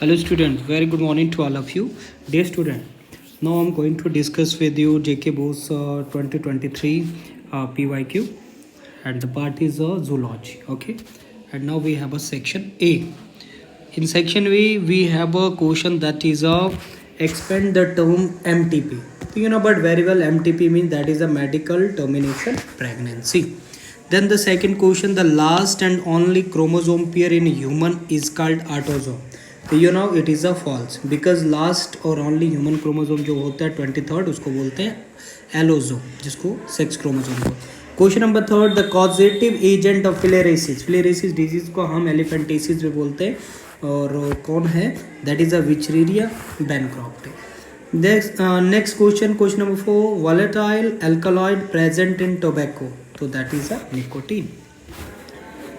Hello students, very good morning to all of you. Dear student, now I'm going to discuss with you JK Bose 2023 PYQ and the part is zoology. Okay, and now we have a section A. In section A, we have a question that is expand the term MTP. You know, but very well, MTP means that is a medical termination pregnancy. Then the second question, the last and only chromosome pair in human is called autosome. तो you know it is a false because last और only human chromosome जो होता है 23rd उसको बोलते हैं allosome जिसको sex chromosome बोलते हैं. Question number 3, the causative agent of filariasis disease को हम एलिफेंटेसिस भी बोलते हैं और कौन है that is a wuchereria bancrofti. Next question number 4, volatile alkaloid present in tobacco तो that is a nicotine.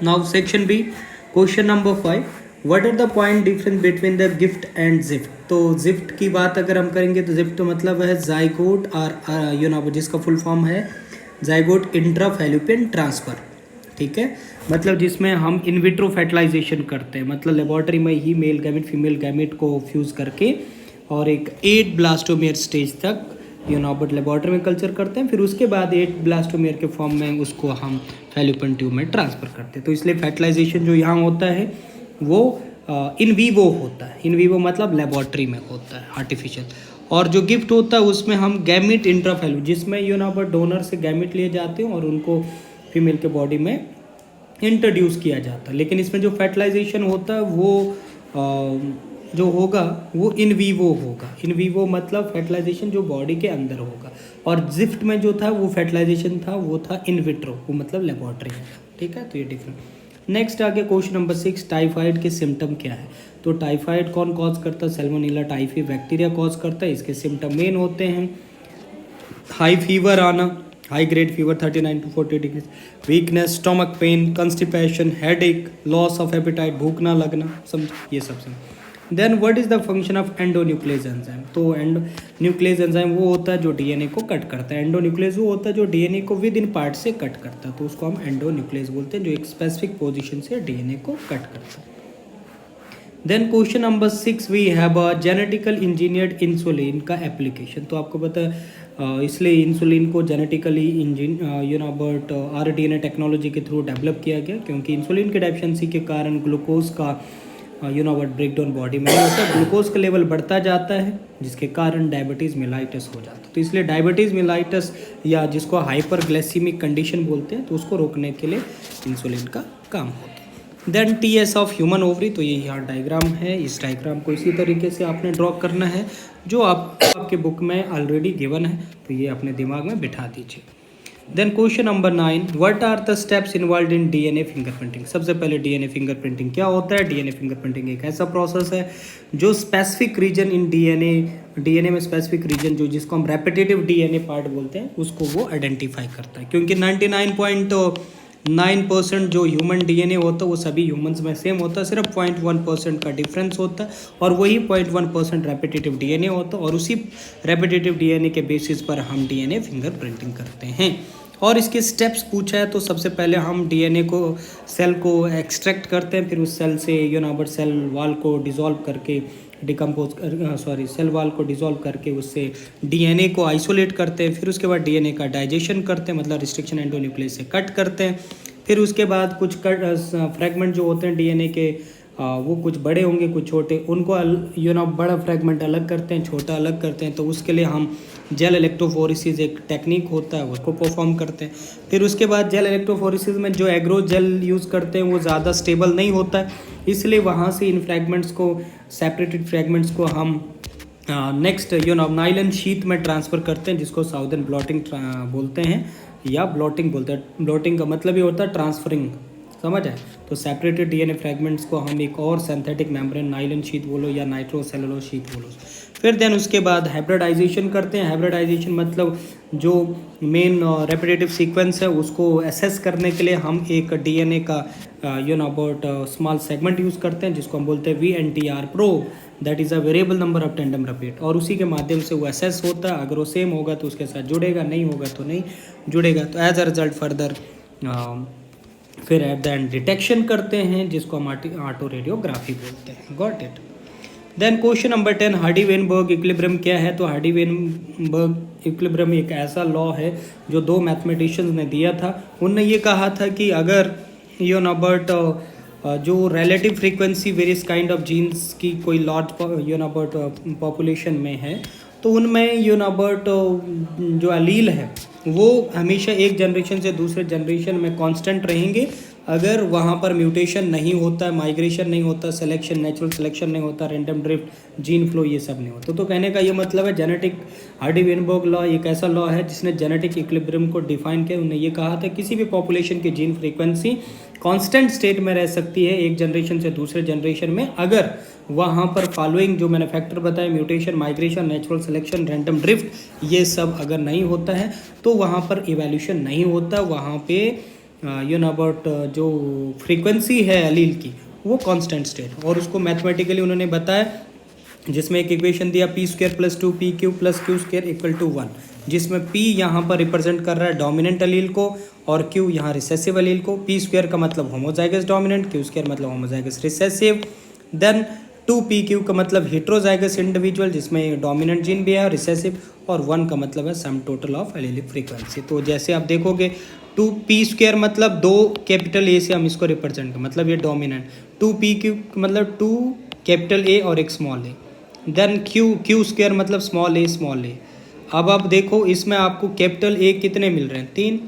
Now section B, question number 5, what are the point difference between the GIFT and ZIFT. तो ZIFT की बात अगर हम करेंगे तो gift मतलब है जाइगोट और यू नो जिसका फुल फॉर्म है जाइगोट इंट्राफैलोपियन ट्रांसफर. ठीक है, मतलब जिसमें हम इन विट्रो फर्टिलाइजेशन करते हैं, मतलब लेबोरेटरी में ही मेल गैमेट फीमेल गैमेट को फ्यूज़ करके और एक 8 ब्लास्टोमेयर स्टेज तक यू नो बट लेबोरेटरी में कल्चर करते हैं. फिर उसके बाद 8 ब्लास्टोमेयर के फॉर्म में उसको हम फैलोपियन ट्यूब में ट्रांसफ़र करते हैं. तो इसलिए फर्टिलाइजेशन जो यहाँ होता है वो इन वीवो होता है. इन वीवो मतलब लेबोरेटरी में होता है आर्टिफिशियल. और जो गिफ्ट होता है उसमें हम गैमिट इंट्राफैलो जिसमें यू नो पर डोनर से गैमिट लिए जाते हैं और उनको फीमेल के बॉडी में इंट्रोड्यूस किया जाता है. लेकिन इसमें जो फर्टिलाइजेशन होता है वो जो होगा वो इन वीवो होगा. इन वीवो मतलब फर्टिलाइजेशन जो बॉडी के अंदर होगा. और जिफ्ट में जो था वो फर्टिलाइजेशन था वो था इन विट्रो, वो मतलब लेबोरेटरी में. ठीक है, तो ये डिफरेंट. नेक्स्ट आगे क्वेश्चन नंबर 6, टाइफाइड के सिम्टम क्या है. तो टाइफाइड कौन कॉज करता है, सैल्मोनेला टाइफी बैक्टीरिया कॉज करता है. इसके सिम्टम मेन होते हैं हाई फीवर आना, high grade fever 39 to 40 degree, weakness, stomach pain, constipation, headache, loss of appetite, भूख ना लगना, समझ ये सब. Then what is the function of endonuclease enzyme. तो न्यूक्लियस एंजाइम वो होता है जो डीएनए को कट करता है. एंडोन्यूक्लियस वो होता है जो डीएनए को विद इन पार्ट से कट करता है. तो उसको हम एंडोन्यूक्लियस बोलते हैं जो एक स्पेसिफिक पोजीशन से डीएनए को कट करता है. Then question number 6, we have a genetical engineered insulin का एप्लीकेशन. तो आपको पता है इसलिए इंसुलिन को genetically you know but RDNA technology के थ्रू डेवलप किया गया क्योंकि इंसुलिन के डेफिशिएंसी के कारण ग्लूकोज का you know but break down body में होता है. ग्लूकोज का लेवल बढ़ता जाता है जिसके कारण डायबिटीज़ मेलाइटस हो जाता है. तो इसलिए डायबिटीज़ मेलाइटस या जिसको हाइपरग्लाइसीमिक कंडीशन बोलते हैं तो उसको रोकने के लिए इंसुलिन का काम होता है. Then TS of human ovary. तो ये यहाँ डायग्राम है. इस डायग्राम को इसी तरीके से आपने ड्रॉ करना है जो आपके बुक में ऑलरेडी गिवन है. तो ये अपने दिमाग में बिठा दीजिए. Then question number 9, what are the steps involve in DNA fingerprinting. सबसे पहले डीएनए फिंगरप्रिंटिंग क्या होता है. डीएनए फिंगरप्रिंटिंग एक ऐसा प्रोसेस है जो स्पेसिफिक रीजन इन डीएनए में स्पेसिफिक रीजन जो जिसको हम रेपिटेटिव डीएनए पार्ट बोलते हैं उसको वो आइडेंटिफाई करता है. क्योंकि 99.9% जो ह्यूमन डीएनए होता है वो सभी ह्यूमंस में सेम होता है. सिर्फ 0.1% का डिफरेंस होता है और वही 0.1% रेपिटेटिव डीएनए होता है और उसी रेपिटेटिव डीएनए के बेसिस पर हम डीएनए फिंगरप्रिंटिंग करते हैं. और इसके स्टेप्स पूछा है तो सबसे पहले हम डीएनए को सेल को एक्सट्रैक्ट करते हैं. फिर उस सेल से you know but cell wall को डिज़ोल्व करके सेल वाल को डिज़ोल्व करके उससे डीएनए को आइसोलेट करते हैं. फिर उसके बाद डीएनए का डाइजेशन करते हैं मतलब रिस्ट्रिक्शन एंडोन्यूक्लियस से कट करते हैं. फिर उसके बाद कुछ फ्रैगमेंट जो होते हैं डीएनए के वो कुछ बड़े होंगे कुछ छोटे, उनको यू नो बड़ा फ्रैगमेंट अलग करते हैं छोटा अलग करते हैं. तो उसके लिए हम जेल इलेक्ट्रोफोरेसिस एक टेक्निक होता है उसको परफॉर्म करते हैं. फिर उसके बाद जेल इलेक्ट्रोफोरेसिस में जो एग्रो जेल यूज़ करते हैं वो ज़्यादा स्टेबल नहीं होता है. इसलिए वहाँ से इन फ्रैगमेंट्स को सेपरेटेड फ्रैगमेंट्स को हम next you know nylon sheet में ट्रांसफ़र करते हैं जिसको साउदर्न ब्लॉटिंग बोलते हैं या ब्लॉटिंग बोलते हैं. ब्लॉटिंग का मतलब ये होता है ट्रांसफरिंग, समझ है. तो सेपरेटेड डीएनए फ्रैगमेंट्स को हम एक और सिंथेटिक मेम्ब्रेन नाइलन शीट बोलो या नाइट्रोसेलुलोज शीट बोलो. फिर देन उसके बाद हाइब्रिडाइजेशन करते हैं. हाइब्रिडाइजेशन मतलब जो मेन रेपिटेटिव सीक्वेंस है उसको एसेस करने के लिए हम एक डीएनए का you know about small segment use करते हैं जिसको हम बोलते हैं VNTR probe, that is a variable number of tandem repeat. और उसी के माध्यम से वो एसेस होता है. अगर वो सेम होगा तो उसके साथ जुड़ेगा, नहीं होगा तो नहीं जुड़ेगा. तो एज अ रिजल्ट फर्दर फिर एट द एंड डिटेक्शन करते हैं जिसको हम ऑटो रेडियोग्राफी बोलते हैं. Got it. Then question number 10, Hardy Weinberg equilibrium क्या है? तो हार्डी वेनबर्ग इक्विलिब्रियम एक ऐसा लॉ है जो दो मैथमेटिशियंस ने दिया था। उनने ये कहा था कि अगर यू नो बट जो relative frequency various kind of genes की कोई large you know but population में है, तो उनमें यू नो बट जो अलील है वो हमेशा एक जनरेशन से दूसरे जनरेशन में कांस्टेंट रहेंगे अगर वहाँ पर म्यूटेशन नहीं होता, माइग्रेशन नहीं होता, सिलेक्शन, नेचुरल सिलेक्शन नहीं होता, रैंडम ड्रिफ्ट, जीन फ्लो, ये सब नहीं होता। तो कहने का ये मतलब है जेनेटिक हार्डी वेनबर्ग लॉ एक ऐसा लॉ है जिसने जेनेटिक इक्विलिब्रियम को डिफाइन किया। उन्होंने ये कहा था किसी भी पॉपुलेशन की जीन फ्रीक्वेंसी कांस्टेंट स्टेट में रह सकती है एक जनरेशन से दूसरे जनरेशन में अगर वहाँ पर फॉलोइंग जो मैंने फैक्टर बताया, mutation, migration, natural selection, random drift, ये सब अगर नहीं होता है तो वहाँ पर इवोल्यूशन नहीं होता, वहाँ पे यू नो अबाउट जो फ्रीक्वेंसी है अलील की वो कांस्टेंट स्टेट। और उसको मैथमेटिकली उन्होंने बताया जिसमें एक इक्वेशन दिया p square plus 2pq plus q square equal to 1, जिसमें p यहाँ पर रिप्रेजेंट कर रहा है डोमिनेंट अलील को और q यहाँ रिसेसिव अलील को। p स्क्वायर का मतलब होमोजाइगस डोमिनेंट, q स्क्वायर मतलब होमोजाइगस रिसेसिव। देन 2pq का मतलब हेट्रोजाइगस इंडिविजुअल जिसमें डोमिनेंट जीन भी है रिसेसिव, और 1 का मतलब है sum total of allelic frequency. तो जैसे आप देखोगे 2p स्क्वायर मतलब 2 कैपिटल ए से हम इसको रिप्रेजेंट करें, मतलब ये डोमिनेंट। 2pq मतलब 2 कैपिटल ए और एक स्मॉल ए। देन क्यू स्क्वायर मतलब स्मॉल ए। अब आप देखो इसमें आपको कैपिटल ए कितने मिल रहे हैं 3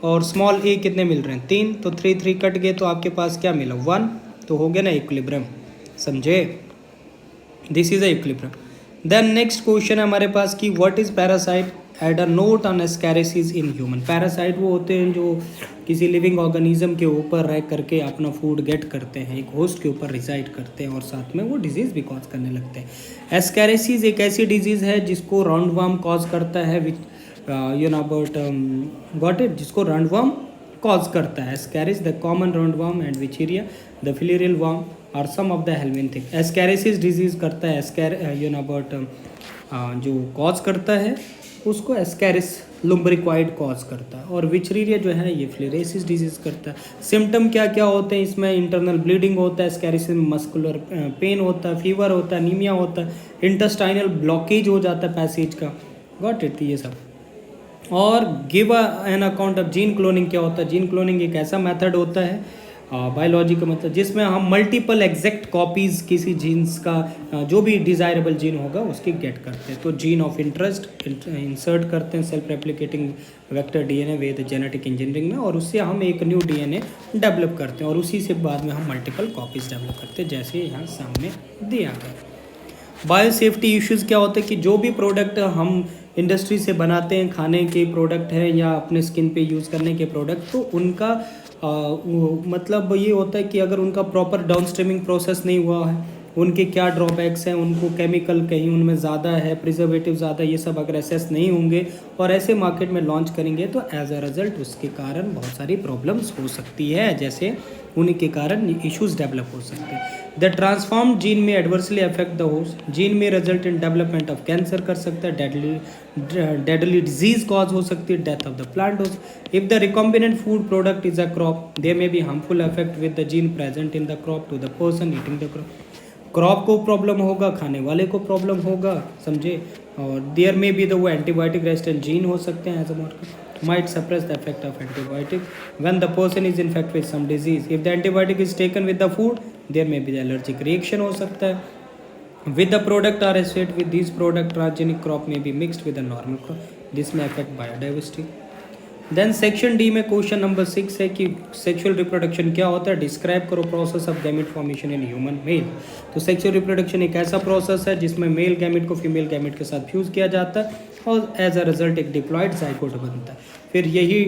और स्मॉल ए कितने मिल रहे हैं 3, तो 3 कट गए तो आपके पास क्या मिला 1, तो हो गया ना इक्विलिब्रियम, समझे? This is a equilibrium. Then next question है हमारे पास कि what is parasite? Add a note on ascariasis in human. Parasite वो होते हैं जो किसी लिविंग ऑर्गेनिज्म के ऊपर रह करके अपना फूड गेट करते हैं, एक होस्ट के ऊपर रिसाइड करते हैं और साथ में वो डिजीज़ भी कॉज करने लगते हैं। एस्कैरिसीज एक ऐसी डिजीज़ है जिसको राउंडवॉर्म कॉज करता है, which you know about got it, जिसको राउंडवॉर्म कॉज करता है। Ascaris the common roundworm and Wuchereria the filarial worm are some of the helminthic. Ascariasis disease करता है यू नो अबाउट जो कॉज करता है उसको एस्कैरिस लुम्ब्रिक्वाइड कॉज करता है, और विचरीरिया जो है ये फ्लेरेसिस डिजीज करता है। सिम्टम क्या क्या होते हैं इसमें? इंटरनल ब्लीडिंग होता है, एस्कैरिस में मस्कुलर पेन होता है, फीवर होता है, नीमिया होता है, इंटेस्टाइनल ब्लॉकेज हो जाता है पैसेज का, गॉट इट, ये सब। और give an account of gene cloning क्या होता है? जीन क्लोनिंग एक ऐसा मेथड होता है बायोलॉजी का मतलब जिसमें हम मल्टीपल एग्जैक्ट कॉपीज़ किसी जीन्स का जो भी डिज़ायरेबल जीन होगा उसकी गेट करते हैं। तो जीन ऑफ इंटरेस्ट इंसर्ट करते हैं self replicating vector DNA with genetic engineering में, और उससे हम एक न्यू डीएनए डेवलप करते हैं और उसी से बाद में हम मल्टीपल कॉपीज़ डेवलप करते हैं जैसे यहाँ सामने दिया गया। बायो सेफ्टी इश्यूज़ क्या होते हैं कि जो भी प्रोडक्ट हम इंडस्ट्री से बनाते हैं, खाने के प्रोडक्ट हैं या अपने स्किन पे यूज़ करने के प्रोडक्ट, तो उनका मतलब ये होता है कि अगर उनका प्रॉपर डाउन स्ट्रीमिंग प्रोसेस नहीं हुआ है, उनके क्या ड्रॉबैक्स हैं, उनको केमिकल कहीं उनमें ज़्यादा है, प्रिजर्वेटिव ज़्यादा, ये सब अगर असेस नहीं होंगे और ऐसे मार्केट में लॉन्च करेंगे तो एज अ रिजल्ट उसके कारण बहुत सारी प्रॉब्लम्स हो सकती है, जैसे उन्हीं के कारण इश्यूज डेवलप हो सकते हैं। द ट्रांसफॉर्म जीन में adversely affect the host, gene में result in development of cancer कर सकता है, डेडली डिजीज कॉज हो सकती है, death of the plant host. If the recombinant food product is a crop, they may be harmful effect with the gene present in the crop to the person eating the crop. Crop को problem होगा, खाने वाले को problem होगा, समझे? और there में भी वो एंटीबायोटिक रेजिस्टेंट जीन हो सकते हैं as a marker, might suppress the effect of antibiotic when the person is infected with some disease. If the antibiotic is taken with the food, there may be the allergic reaction हो सकता है with the product or associated with these product. Transgenic crop may be mixed with the normal crop. This may affect biodiversity. Then section D में question number 6 है कि sexual reproduction क्या होता है? Describe करो process of gamete formation in human male. तो sexual reproduction एक ऐसा प्रोसेस है जिसमें मेल गैमेट को फीमेल गैमेट के साथ फ्यूज़ किया जाता है और एज अ रिजल्ट एक डिप्लॉयड जाइगोट बनता है। फिर यही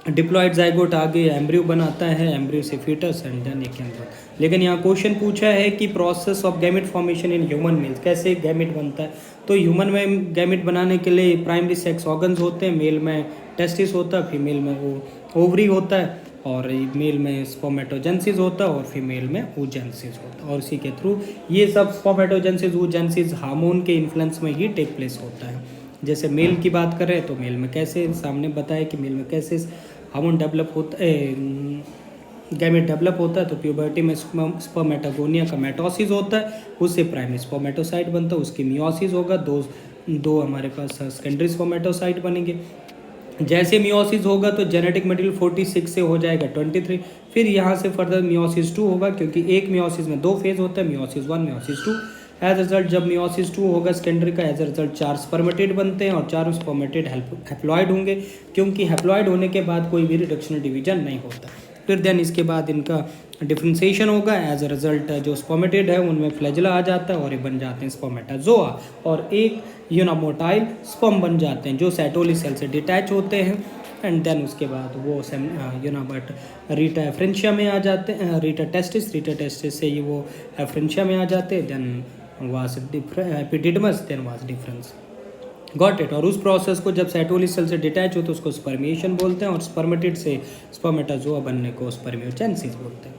डिप्लॉयड जाइगोट आगे एम्ब्रियो बनाता है, एम्ब्रियो से फीटस एंड देन एक एम्ब्रियो। लेकिन यहाँ क्वेश्चन पूछा है कि process of gamete formation in human mails, कैसे गैमेट बनता है? तो ह्यूमन में गैमेट बनाने के लिए प्राइमरी सेक्स ऑर्गन्स होते हैं, मेल में टेस्टिस होता है, फीमेल में वो ओवरी होता है, और मेल में स्पर्मेटोजेनेसिस होता है और फीमेल में oogenesis होता है, और इसी के थ्रू ये सब स्पर्मेटोजेनेसिस oogenesis हार्मोन के इन्फ्लुएंस में ही टेक प्लेस होता है। जैसे मेल की बात करें तो मेल में कैसे, सामने बताया कि मेल में कैसे हार्मोन डेवलप होता है, गैमेट डेवलप होता है तो प्यूबर्टी में स्पर्मेटागोनिया का मेटोसिस होता है, उससे प्राइमरी स्पर्मेटोसाइट बनता है, उसकी मियोसिस होगा, दो हमारे पास सेकेंडरी स्पर्मेटोसाइट बनेंगे। जैसे मियोसिस होगा तो जेनेटिक मटेरियल 46 से हो जाएगा 23, फिर यहाँ से फर्दर मियोसिस 2 होगा, क्योंकि एक मियोसिस में 2 फेज होता है, मियोसिस 1 मियोसिस 2। एज रिजल्ट जब मियोसिस 2 होगा सेकेंडरी का, एज रिजल्ट 4 स्पर्मेटेड बनते हैं और 4 स्पर्मेटेड हैप्लॉइड होंगे, क्योंकि हैप्लॉइड होने के बाद कोई भी रिडक्शनल डिवीजन नहीं होता। फिर देन इसके बाद इनका डिफ्रेंसिएशन होगा, एज अ रिजल्ट जो स्पर्मेटेड है उनमें फ्लैजिला आ जाता है और ये बन जाते हैं स्पर्मेटाजोआ, और एक यूनामोटाइल स्पर्म बन जाते हैं जो सेटोली सेल से डिटैच होते हैं। एंड देन उसके बाद वो बट रीटा एफ्रेंशिया में आ जाते हैं, रीटा टेस्टिस से ये वो एफ्रेंशिया में आ जाते हैं, then vas epididymis, then vas deferens. Got it. और उस प्रोसेस को जब सेटोली सेल से डिटैच होते हैं उसको स्पर्मिएशन बोलते हैं, और स्पर्मेटिड से स्पर्मेटाजोआ बनने को स्पर्मियोजेनेसिस बोलते हैं।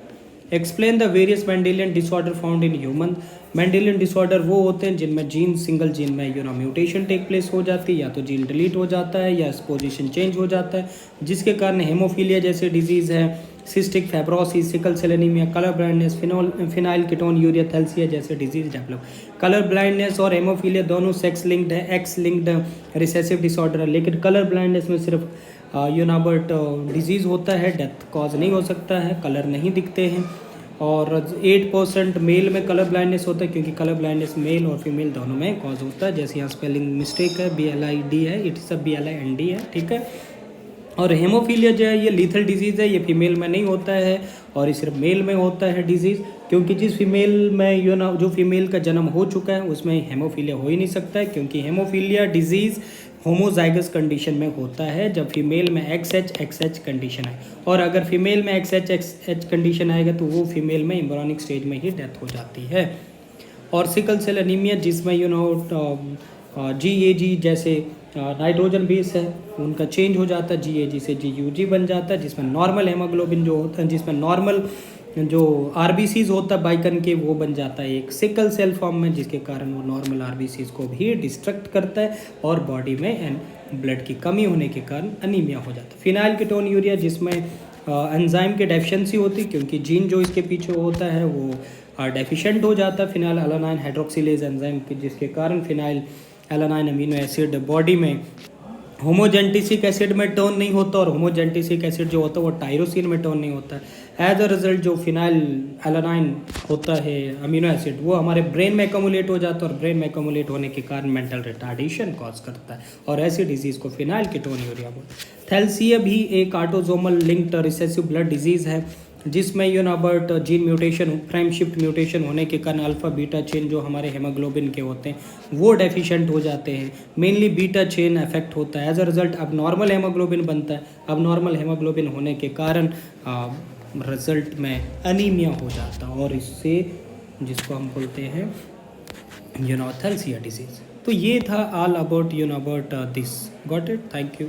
Explain the various Mendelian disorder found in human. Mendelian disorder वो होते हैं जिनमें सिंगल जीन में म्यूटेशन टेक प्लेस हो जाती है, या तो जीन डिलीट हो जाता है या पोजीशन चेंज हो जाता है, जिसके कारण हेमोफीलिया जैसे डिजीज़ है, cystic fibrosis, sickle cell anaemia, colour blindness, phenylketonuria thalassaemia जैसे डिजीज डेवलप। कलर ब्लाइंडनेस और हेमोफीलिया दोनों सेक्स लिंक्ड है, एक्स लिंक्ड रिसेसिव डिसऑर्डर है, लेकिन कलर ब्लाइंडनेस में सिर्फ यूनाबर्ट डिजीज़ होता है, डेथ कॉज नहीं हो सकता है, कलर नहीं दिखते हैं। और 8% मेल में कलर ब्लाइंडनेस होता है, क्योंकि कलर ब्लाइंडनेस मेल और फीमेल दोनों में कॉज होता है। जैसे यहाँ स्पेलिंग मिस्टेक है, BLID है, इट इज़ BLIND है, ठीक है। और हेमोफीलिया जो है ये लीथल डिजीज़ है, ये फीमेल में नहीं होता है और ये सिर्फ मेल में होता है डिजीज़, क्योंकि जिस फीमेल में जो फीमेल का जन्म हो चुका है उसमें हेमोफीलिया हो ही नहीं सकता है, क्योंकि हेमोफीलिया डिजीज़ होमोजाइगस कंडीशन में होता है, जब फीमेल में XH कंडीशन है, और अगर फीमेल में XH कंडीशन आएगा तो वो फीमेल में एम्ब्रियोनिक स्टेज में ही डेथ हो जाती है। और सिकल सेल एनीमिया जिसमें GAG जैसे नाइट्रोजन बेस है उनका चेंज हो जाता है, GAG से GUG बन जाता है, जिसमें नॉर्मल हेमोग्लोबिन जो होता है, जिसमें नॉर्मल जो RBCs होता है बाइकन के, वो बन जाता है एक सिकल सेल फॉर्म में, जिसके कारण वो नॉर्मल RBCs को भी डिस्ट्रक्ट करता है और बॉडी में ब्लड की कमी होने के कारण अनीमिया हो जाता है। फिनाइल कीटोन यूरिया जिसमें एंजाइम की डेफिशिएंसी होती है, क्योंकि जीन जो इसके पीछे होता है वो डेफिशिएंट हो जाता है फिनाइल एलानाइन हाइड्रोक्सिलेज एंजाइम की, जिसके कारण phenyl alanine amino acid body में होमोजेंटिसिक एसिड में टर्न नहीं होता, और होमोजेंटिसिक एसिड जो होता है वो टायरोसिन में टर्न नहीं होता है। एज अ रिजल्ट जो फिनाइल एलानाइन होता है अमीनो एसिड वो हमारे ब्रेन में एकमुलेट हो जाता है, और ब्रेन में एकमुलेट होने के कारण मेंटल रिटार्डेशन कॉज करता है, और ऐसी डिजीज़ को फिनाइल कीटोन यूरिया बोलते हैं। थैलेसिया भी एक autosomal linked recessive blood disease है, जिसमें यूनाबर्ट gene mutation, frame shift mutation होने के कारण अल्फ़ा बीटा चेन जो हमारे हेमोग्लोबिन के होते हैं वो डेफिशिएंट हो जाते हैं, मेनली बीटा चेन अफेक्ट होता है। एज अ रिजल्ट अब नॉर्मल हेमोग्लोबिन बनता है, अब नॉर्मल हेमोग्लोबिन होने के कारण रिजल्ट में अनीमिया हो जाता है, और इससे जिसको हम बोलते हैं थैलेसिया डिजीज़। तो ये था all about this. Got it, thank you.